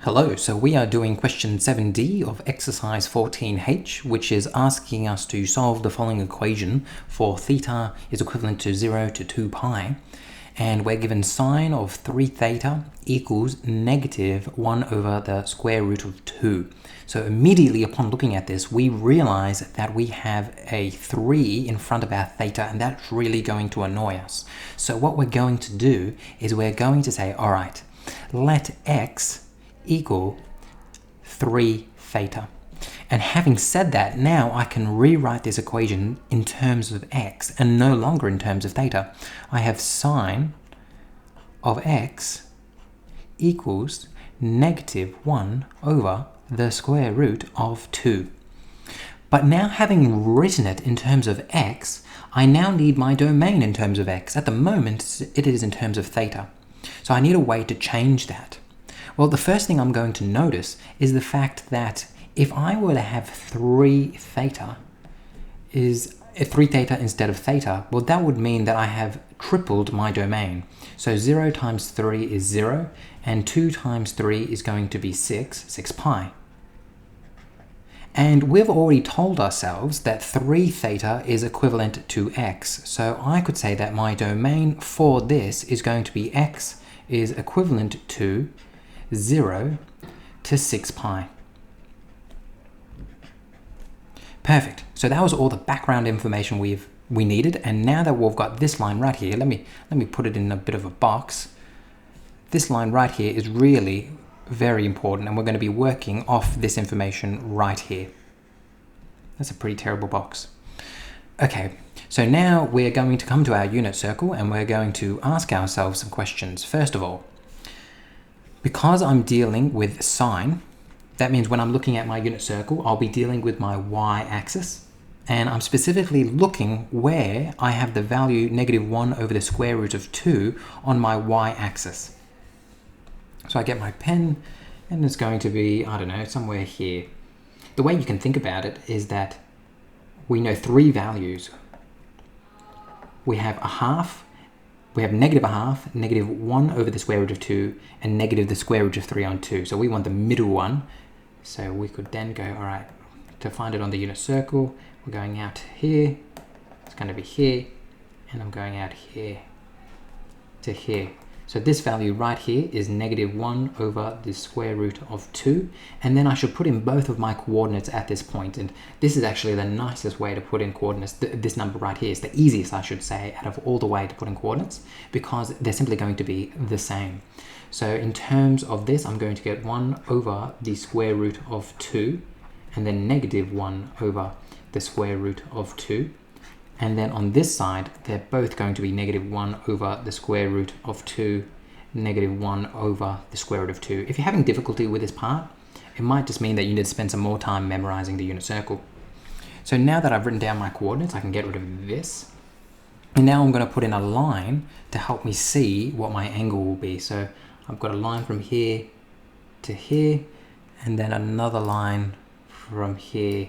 Hello, so we are doing question 7D of exercise 14H, which is asking us to solve the following equation for theta is equivalent to 0 to 2 pi, and we're given sine of 3 theta equals negative 1 over the square root of 2. So immediately upon looking at this, we realize that we have a 3 in front of our theta, and that's really going to annoy us. So what we're going to do is we're going to say, all right, let x equal 3 theta. And having said that, now I can rewrite this equation in terms of x and no longer in terms of theta. I have sine of x equals negative 1 over the square root of 2. But now having written it in terms of x, I now need my domain in terms of x. At the moment, it is in terms of theta. So I need a way to change that. Well, the first thing I'm going to notice is the fact that if I were to have 3 theta instead of theta, well, that would mean that I have tripled my domain. So 0 times 3 is 0, and 2 times 3 is going to be 6 pi. And we've already told ourselves that 3 theta is equivalent to x. So I could say that my domain for this is going to be x is equivalent to 0 to 6 pi. Perfect. So that was all the background information we needed, and now that we've got this line right here, let me put it in a bit of a box. This line right here is really very important, and we're going to be working off this information right here. That's a pretty terrible box. Okay, so now we're going to come to our unit circle and we're going to ask ourselves some questions. First of all, because I'm dealing with sine, that means when I'm looking at my unit circle, I'll be dealing with my y-axis, and I'm specifically looking where I have the value negative 1 over the square root of 2 on my y-axis. So I get my pen, and it's going to be, I don't know, somewhere here. The way you can think about it is that we know 3 values. We have a half, we have negative a half, negative 1 over the square root of 2, and negative the square root of 3 on 2. So we want the middle one. So we could then go, all right, to find it on the unit circle, we're going out here, it's going to be here, and I'm going out here to here. So this value right here is negative 1 over the square root of 2, and then I should put in both of my coordinates at this point, and this is actually the nicest way to put in coordinates. This number right here is the easiest, I should say, out of all the way to put in coordinates, because they're simply going to be the same. So in terms of this, I'm going to get 1 over the square root of 2, and then negative 1 over the square root of 2. And then on this side, they're both going to be negative 1 over the square root of 2, negative 1 over the square root of 2. If you're having difficulty with this part, it might just mean that you need to spend some more time memorizing the unit circle. So now that I've written down my coordinates, I can get rid of this. And now I'm going to put in a line to help me see what my angle will be. So I've got a line from here to here, and then another line from here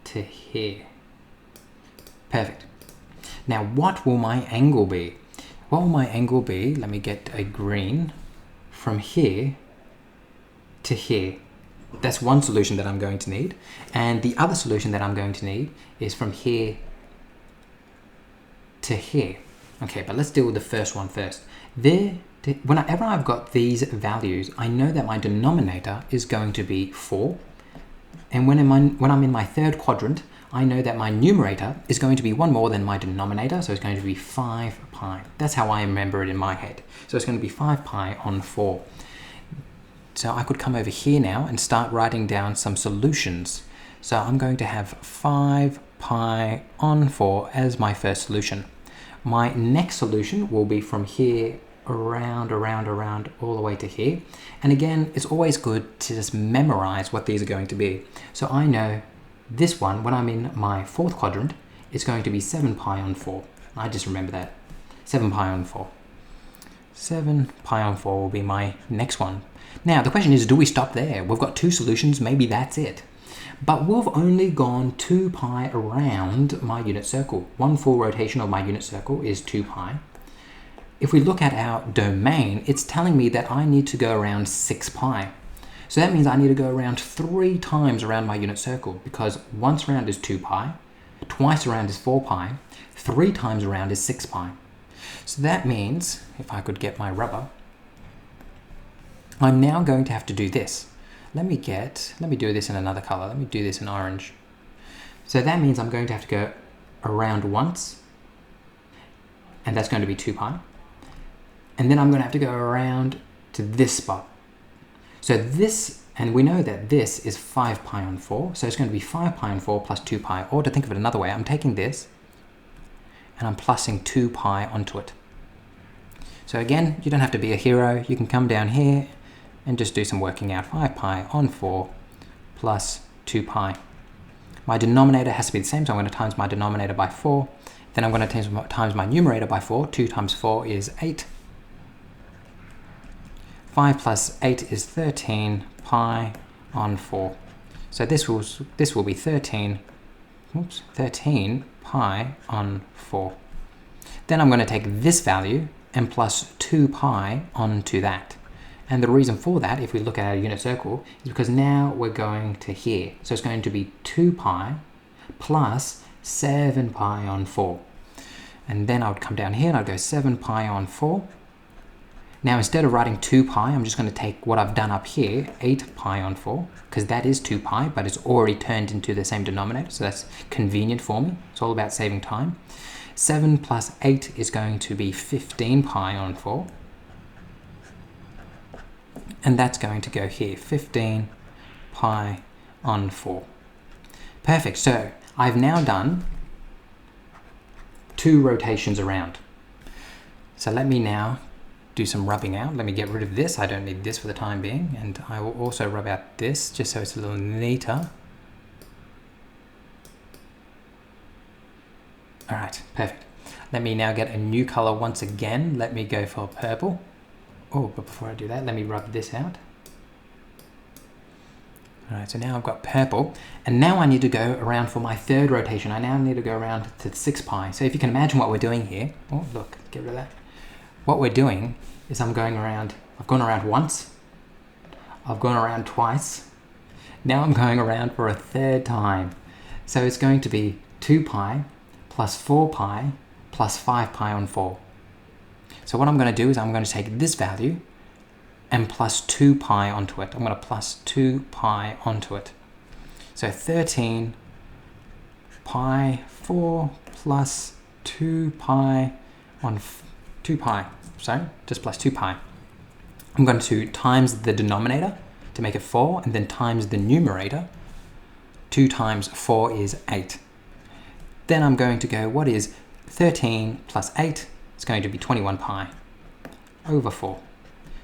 to here. Perfect. Now what will my angle be? What will my angle be? Let me get a green. From here to here. That's one solution that I'm going to need. And the other solution that I'm going to need is from here to here. Okay, but let's deal with the first one first. Whenever I've got these values, I know that my denominator is going to be 4. And when I'm in my third quadrant, I know that my numerator is going to be 1 more than my denominator, so it's going to be 5 pi. That's how I remember it in my head. So it's going to be 5 pi on 4. So I could come over here now and start writing down some solutions. So I'm going to have 5 pi on 4 as my first solution. My next solution will be from here around, all the way to here. And again, it's always good to just memorize what these are going to be. So I know this one, when I'm in my fourth quadrant, it's going to be 7 pi on 4. I just remember that. 7 pi on 4. 7 pi on 4 will be my next one. Now, the question is, do we stop there? We've got 2 solutions, maybe that's it. But we've only gone 2 pi around my unit circle. One full rotation of my unit circle is 2 pi. If we look at our domain, it's telling me that I need to go around 6 pi. So that means I need to go around 3 times around my unit circle, because once around is 2 pi, twice around is 4 pi, 3 times around is 6 pi. So that means, if I could get my rubber, I'm now going to have to do this. Let me do this in another color. Let me do this in orange. So that means I'm going to have to go around once, and that's going to be 2 pi. And then I'm going to have to go around to this spot. So this, and we know that this is 5 pi on 4, so it's going to be 5 pi on 4 plus 2 pi, or to think of it another way, I'm taking this and I'm plussing 2 pi onto it. So again, you don't have to be a hero, you can come down here and just do some working out. 5 pi on 4 plus 2 pi. My denominator has to be the same, so I'm going to times my denominator by 4, then I'm going to times my numerator by 4, 2 times 4 is 8. 5 plus 8 is 13 pi on 4. So this will be 13 pi on 4. Then I'm going to take this value and plus 2 pi onto that. And the reason for that, if we look at our unit circle, is because now we're going to here. So it's going to be 2 pi plus 7 pi on 4. And then I would come down here and I'd go 7 pi on 4. Now instead of writing 2 pi, I'm just going to take what I've done up here, 8 pi on 4, because that is 2 pi, but it's already turned into the same denominator, so that's convenient for me. It's all about saving time. 7 plus 8 is going to be 15 pi on 4. And that's going to go here, 15 pi on 4. Perfect, so I've now done 2 rotations around. So let me now do some rubbing out. Let me get rid of this. I don't need this for the time being. And I will also rub out this just so it's a little neater. All right, perfect. Let me now get a new color once again. Let me go for purple. Oh, but before I do that, let me rub this out. All right, so now I've got purple, and now I need to go around for my 3rd rotation. I now need to go around to 6 pi. So if you can imagine what we're doing here, oh, look, get rid of that. What we're doing is I'm going around, I've gone around once, I've gone around twice, now I'm going around for a 3rd time. So it's going to be 2 pi plus 4 pi plus 5 pi on 4. So what I'm going to do is I'm going to take this value and plus 2 pi onto it. I'm going to plus 2 pi onto it. So 13 pi 4 plus 2 pi on 2 pi. So just plus 2 pi. I'm going to times the denominator to make it 4, and then times the numerator. 2 times 4 is 8. Then I'm going to go, what is 13 plus 8? It's going to be 21 pi over 4.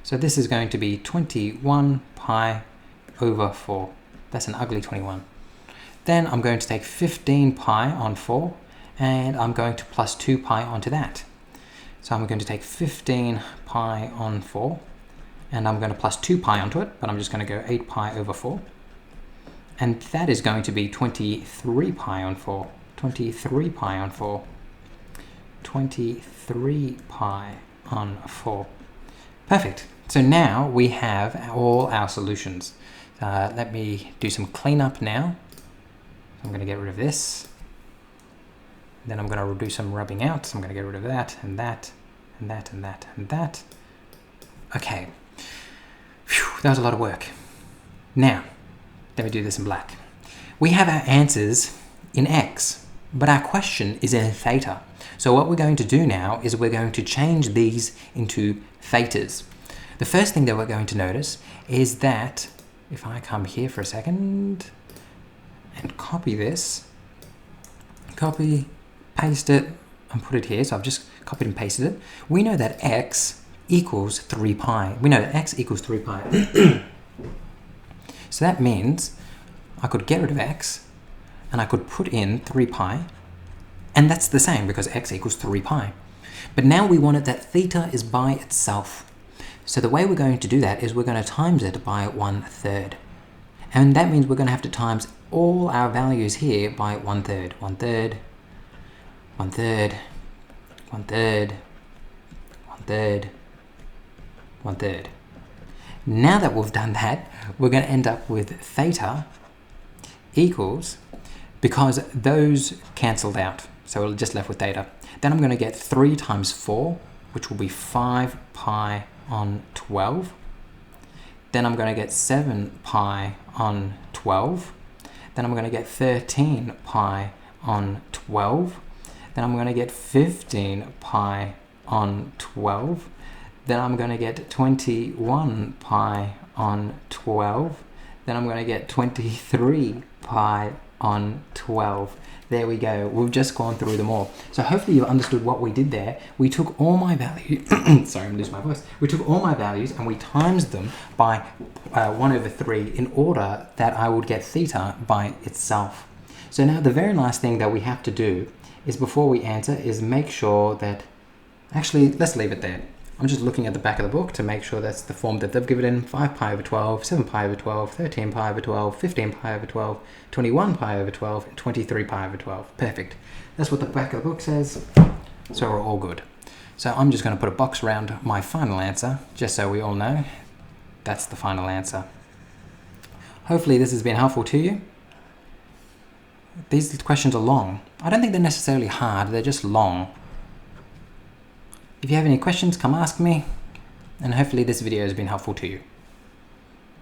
So this is going to be 21 pi over 4. That's an ugly 21. Then I'm going to take 15 pi on 4, and I'm going to plus 2 pi onto that. So I'm going to take 15 pi on 4, and I'm going to plus 2 pi onto it, but I'm just going to go 8 pi over 4. And that is going to be 23 pi on 4. 23 pi on 4. 23 pi on 4. Perfect. So now we have all our solutions. Let me do some cleanup now. I'm going to get rid of this. Then I'm going to do some rubbing out. So I'm going to get rid of that and that and that and that and that. Okay. Phew, that was a lot of work. Now, let me do this in black. We have our answers in X, but our question is in theta. So what we're going to do now is we're going to change these into thetas. The first thing that we're going to notice is that if I come here for a second and copy this, copy, paste it, and put it here. So I've just copied and pasted it. We know that X equals 3 pi. We know that X equals 3 pi. So that means I could get rid of X and I could put in 3 pi, and that's the same because X equals 3 pi. But now we want it that theta is by itself. So the way we're going to do that is we're going to times it by 1/3. And that means we're going to have to times all our values here by 1/3. 1/3, 1/3, 1/3, 1/3, 1/3. Now that we've done that, we're going to end up with theta equals, because those cancelled out, so we're just left with theta. Then I'm going to get 3 times 4, which will be 5 pi on 12. Then I'm going to get 7 pi on 12. Then I'm going to get 13 pi on 12. Then I'm going to get 15 pi on 12. Then I'm going to get 21 pi on 12. Then I'm going to get 23 pi on 12. There we go. We've just gone through them all. So hopefully you've understood what we did there. We took all my values, sorry, I'm losing my voice. We took all my values and we times them by 1/3 in order that I would get theta by itself. So now the very last thing that we have to do is, before we answer, is make sure that, actually, let's leave it there. I'm just looking at the back of the book to make sure that's the form that they've given in. 5 pi over 12, 7 pi over 12, 13 pi over 12, 15 pi over 12, 21 pi over 12, and 23 pi over 12. Perfect. That's what the back of the book says. So we're all good. So I'm just going to put a box around my final answer, just so we all know that's the final answer. Hopefully this has been helpful to you. These questions are long. I don't think they're necessarily hard, they're just long. If you have any questions, come ask me, and hopefully this video has been helpful to you.